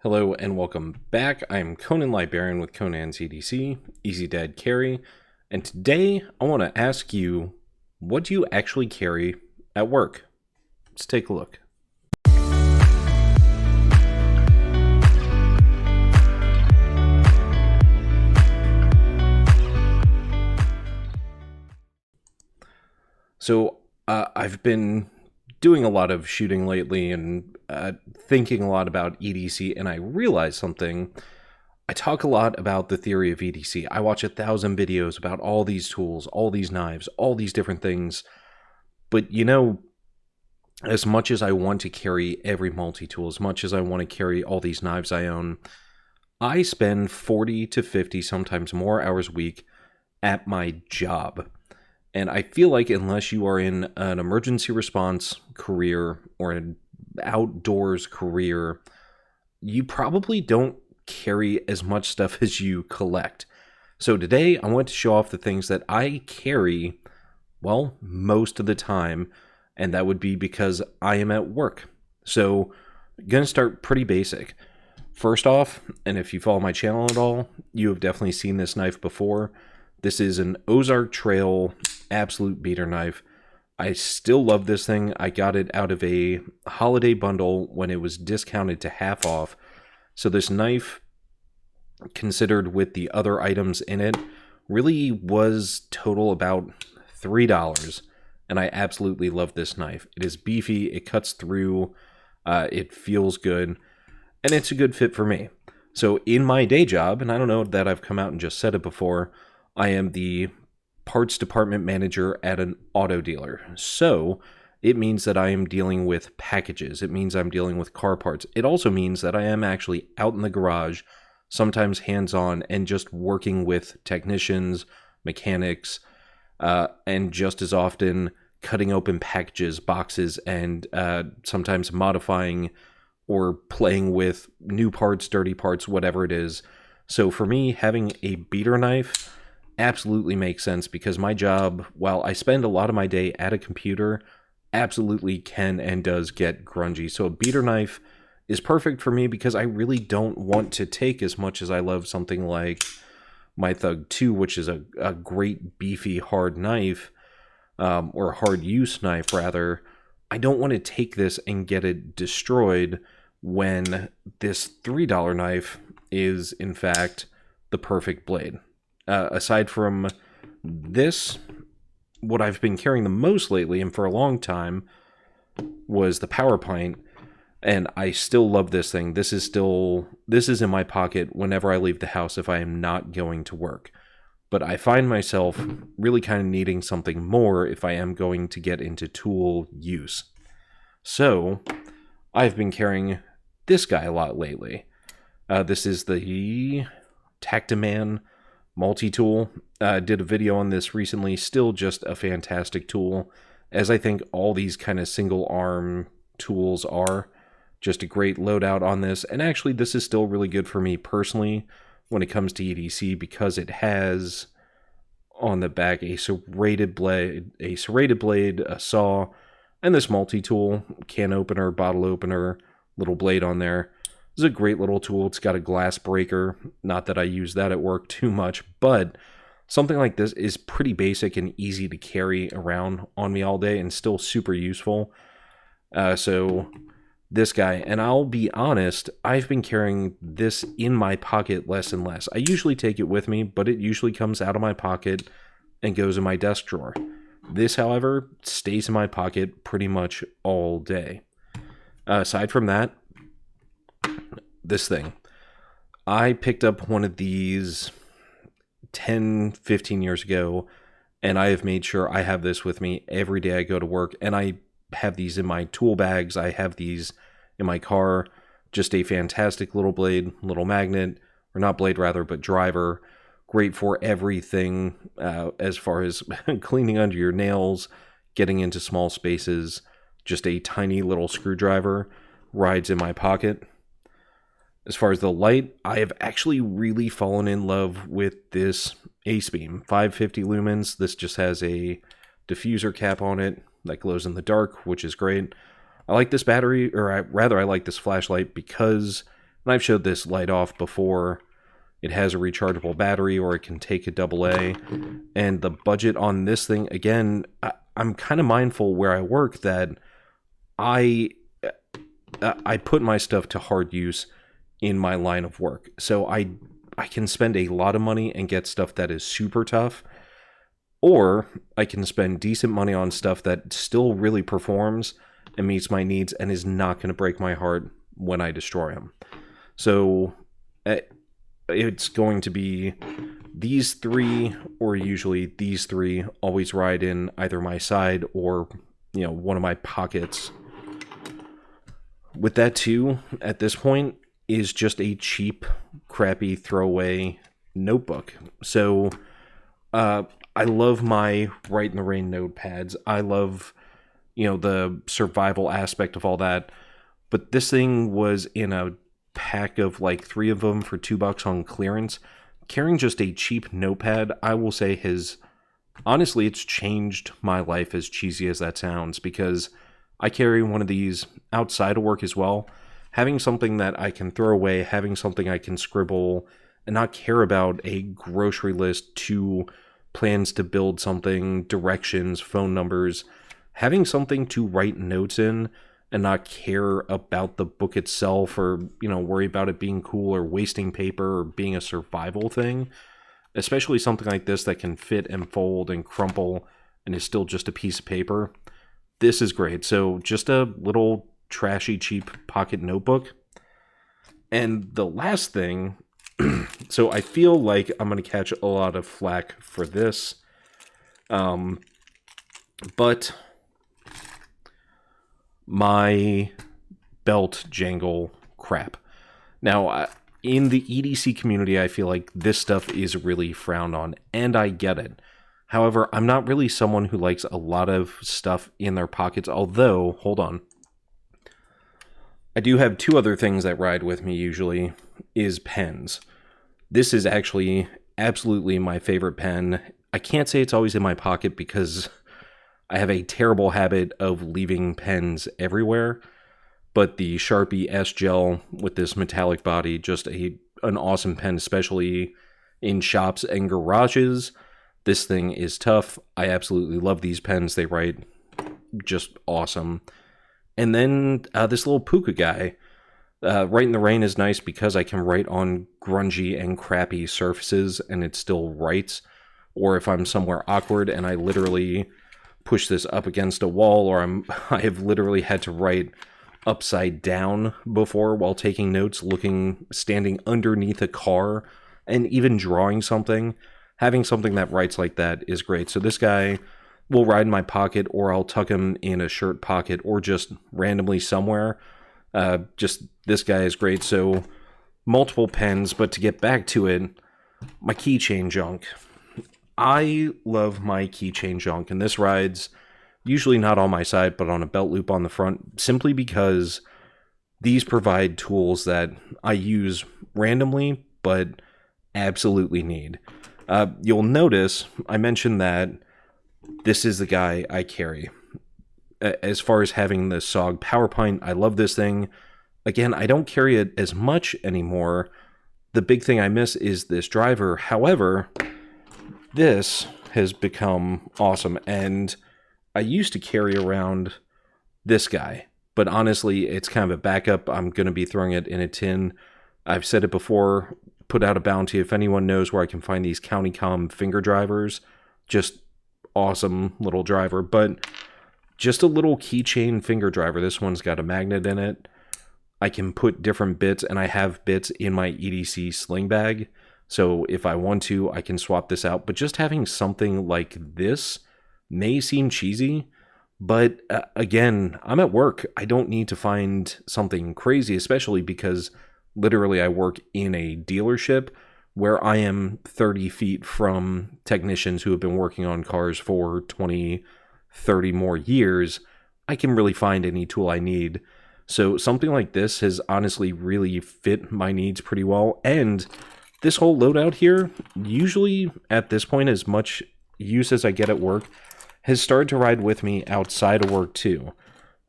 Hello and welcome back. I'm Conan Librarian with Conan's EDC, Easy Dad Carry, and today I want to ask you, what do you actually carry at work? Let's take a look. So I've been doing a lot of shooting lately and thinking a lot about EDC, and I realized something. I talk a lot about the theory of EDC. I watch 1,000 videos about all these tools, all these knives, all these different things. But you know, as much as I want to carry every multi-tool, as much as I want to carry all these knives I own, I spend 40 to 50, sometimes more hours a week at my job. And I feel like unless you are in an emergency response career or an outdoors career, you probably don't carry as much stuff as you collect. So today I want to show off the things that I carry, well, most of the time, and that would be because I am at work. So I'm going to start pretty basic. First off, and if you follow my channel at all, you have definitely seen this knife before. This is an Ozark Trail absolute beater knife. I still love this thing. I got it out of a holiday bundle when it was discounted to half off. So this knife, considered with the other items in it, really was total about $3. And I absolutely love this knife. It is beefy, it cuts through, it feels good, and it's a good fit for me. So in my day job, and I don't know that I've come out and just said it before, I am the parts department manager at an auto dealer. So it means that I am dealing with packages. It means I'm dealing with car parts. It also means that I am actually out in the garage, sometimes hands-on, and just working with technicians, mechanics, and just as often cutting open packages, boxes, and sometimes modifying or playing with new parts, dirty parts, whatever it is. So for me, having a beater knife absolutely makes sense because my job, while I spend a lot of my day at a computer, absolutely can and does get grungy. So a beater knife is perfect for me because I really don't want to take as much as I love something like my Thug 2, which is a great beefy hard knife, or hard use knife rather. I don't want to take this and get it destroyed when this $3 knife is in fact the perfect blade. Aside from this, what I've been carrying the most lately and for a long time was the Power Pint, and I still love this thing. This is in my pocket whenever I leave the house if I am not going to work. But I find myself really kind of needing something more if I am going to get into tool use. So I've been carrying this guy a lot lately. This is the Tactiman multi-tool. Did a video on this recently. Still just a fantastic tool, as I think all these kind of single arm tools are. Just a great loadout on this, and actually this is still really good for me personally when it comes to EDC because it has on the back a serrated blade, a saw, and this multi-tool, can opener, bottle opener, little blade on there. This is a great little tool. It's got a glass breaker. Not that I use that at work too much, but something like this is pretty basic and easy to carry around on me all day and still super useful. So this guy, and I'll be honest, I've been carrying this in my pocket less and less. I usually take it with me, but it usually comes out of my pocket and goes in my desk drawer. This, however, stays in my pocket pretty much all day. Aside from that, this thing. I picked up one of these 10, 15 years ago, and I have made sure I have this with me every day I go to work, and I have these in my tool bags. I have these in my car. Just a fantastic little blade, little magnet, or not blade rather, but driver. Great for everything as far as cleaning under your nails, getting into small spaces. Just a tiny little screwdriver rides in my pocket. As far as the light, I have actually really fallen in love with this Ace Beam 550 lumens. This just has a diffuser cap on it that glows in the dark, which is great. I like this battery, or rather I like this flashlight because And I've showed this light off before. It has a rechargeable battery, or it can take a AA. And the budget on this thing, again, I'm kind of mindful where I work that I put my stuff to hard use in my line of work. So I can spend a lot of money and get stuff that is super tough, or I can spend decent money on stuff that still really performs and meets my needs and is not going to break my heart when I destroy them. So it's going to be these three, or usually these three, always ride in either my side or, one of my pockets. With that too, at this point, is just a cheap, crappy throwaway notebook. So I love my Write in the Rain notepads. I love, the survival aspect of all that. But this thing was in a pack of like 3 of them for $2 on clearance. Carrying just a cheap notepad, I will say, honestly, it's changed my life, as cheesy as that sounds, because I carry one of these outside of work as well. Having something that I can throw away, having something I can scribble, and not care about a grocery list, 2 plans to build something, directions, phone numbers, having something to write notes in, and not care about the book itself, or, worry about it being cool or wasting paper or being a survival thing. Especially something like this that can fit and fold and crumple and is still just a piece of paper. This is great. So just a little trashy, cheap pocket notebook. And the last thing, so I feel like I'm going to catch a lot of flack for this. But my belt jangle crap. Now, in the EDC community, I feel like this stuff is really frowned on, and I get it. However, I'm not really someone who likes a lot of stuff in their pockets, although, hold on. I do have 2 other things that ride with me usually, is pens. This is actually absolutely my favorite pen. I can't say it's always in my pocket because I have a terrible habit of leaving pens everywhere, but the Sharpie S-Gel with this metallic body, just an awesome pen, especially in shops and garages. This thing is tough. I absolutely love these pens. They write just awesome. And then this little Puka guy. Write in the Rain is nice because I can write on grungy and crappy surfaces and it still writes. Or if I'm somewhere awkward and I literally push this up against a wall, or I have literally had to write upside down before while taking notes, standing underneath a car, and even drawing something. Having something that writes like that is great. So this guy will ride in my pocket, or I'll tuck him in a shirt pocket, or just randomly somewhere. Just this guy is great. So multiple pens, but to get back to it, my keychain junk. I love my keychain junk, and this rides usually not on my side, but on a belt loop on the front, simply because these provide tools that I use randomly, but absolutely need. You'll notice I mentioned that this is the guy I carry. As far as having the SOG PowerPoint, I love this thing. Again, I don't carry it as much anymore. The big thing I miss is this driver. However, this has become awesome, and I used to carry around this guy, but honestly, it's kind of a backup. I'm going to be throwing it in a tin. I've said it before, put out a bounty. If anyone knows where I can find these CountyCom finger drivers, just awesome little driver, but just a little keychain finger driver. This one's got a magnet in it. I can put different bits, and I have bits in my EDC sling bag. So if I want to, I can swap this out. But just having something like this may seem cheesy, but again, I'm at work. I don't need to find something crazy, especially because literally I work in a dealership where I am 30 feet from technicians who have been working on cars for 20, 30 more years. I can really find any tool I need. So something like this has honestly really fit my needs pretty well. And this whole loadout here, usually at this point, as much use as I get at work, has started to ride with me outside of work too.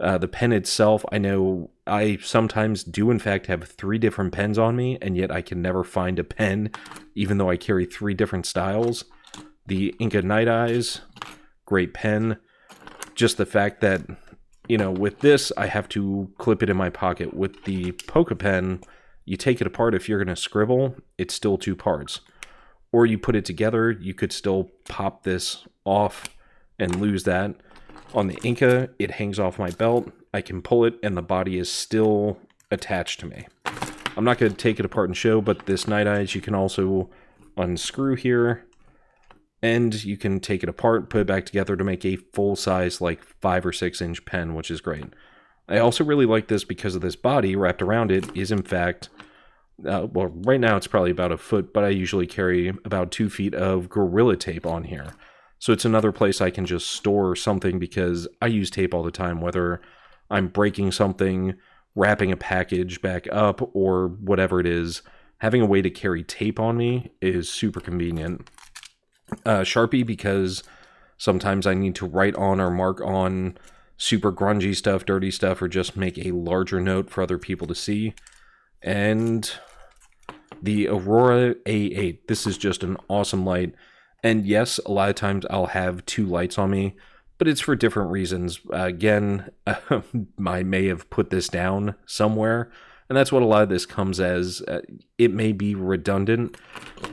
The pen itself, I know I sometimes do in fact have 3 different pens on me, and yet I can never find a pen, even though I carry 3 different styles. The Inca Night Eyes, great pen. Just the fact that, you know, with this, I have to clip it in my pocket. With the Poca pen, you take it apart if you're going to scribble, it's still 2 parts. Or you put it together, you could still pop this off and lose that. On the Inca, it hangs off my belt. I can pull it, and the body is still attached to me. I'm not going to take it apart and show, but this Night Eyes, you can also unscrew here, and you can take it apart, put it back together to make a full-size, like 5 or 6 inch pen, which is great. I also really like this because of this body wrapped around it is, in fact, well, right now it's probably about a foot, but I usually carry about 2 feet of Gorilla Tape on here. So it's another place I can just store something, because I use tape all the time, whether I'm breaking something, wrapping a package back up, or whatever it is. Having a way to carry tape on me is super convenient. Sharpie, because sometimes I need to write on or mark on super grungy stuff, dirty stuff, or just make a larger note for other people to see. And the Aurora A8. This is just an awesome light. And yes, a lot of times I'll have 2 lights on me, but it's for different reasons. Again, I may have put this down somewhere, and that's what a lot of this comes as. It may be redundant,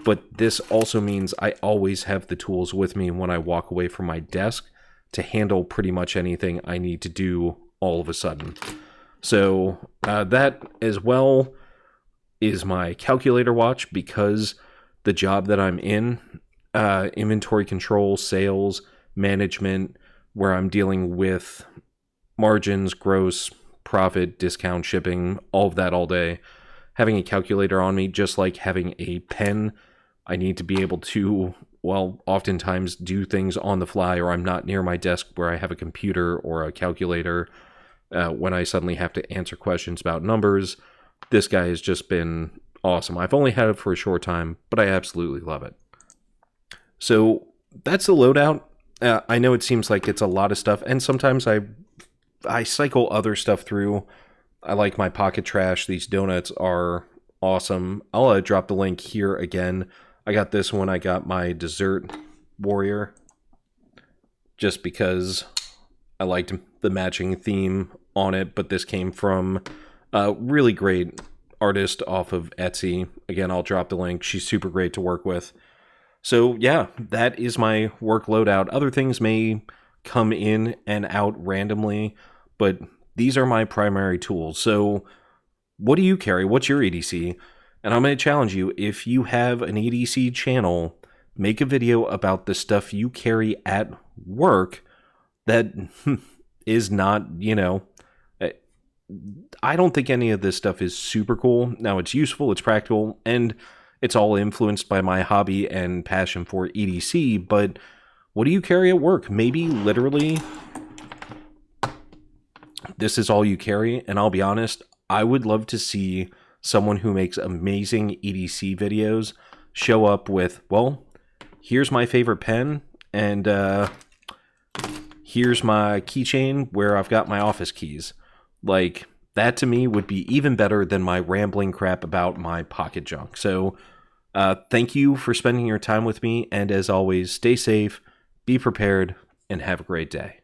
but this also means I always have the tools with me when I walk away from my desk to handle pretty much anything I need to do all of a sudden. So that as well is my calculator watch, because the job that I'm in, inventory control, sales, management, where I'm dealing with margins, gross, profit, discount, shipping, all of that all day. Having a calculator on me, just like having a pen, I need to be able to, well, oftentimes do things on the fly, or I'm not near my desk where I have a computer or a calculator. When I suddenly have to answer questions about numbers, this guy has just been awesome. I've only had it for a short time, but I absolutely love it. So that's the loadout. I know it seems like it's a lot of stuff, and sometimes I cycle other stuff through. I like my pocket trash. These donuts are awesome. I'll drop the link here again. I got this one. I got my dessert warrior just because I liked the matching theme on it, but this came from a really great artist off of Etsy. Again, I'll drop the link. She's super great to work with. So yeah, that is my work loadout. Other things may come in and out randomly, but these are my primary tools. So what do you carry? What's your EDC? And I'm going to challenge you, if you have an EDC channel, make a video about the stuff you carry at work that is not, you know, I don't think any of this stuff is super cool. Now, it's useful, it's practical, and it's all influenced by my hobby and passion for EDC, but what do you carry at work? Maybe literally this is all you carry, and I'll be honest, I would love to see someone who makes amazing EDC videos show up with, well, here's my favorite pen, and here's my keychain where I've got my office keys. Like, that to me would be even better than my rambling crap about my pocket junk. So thank you for spending your time with me, and as always, stay safe, be prepared, and have a great day.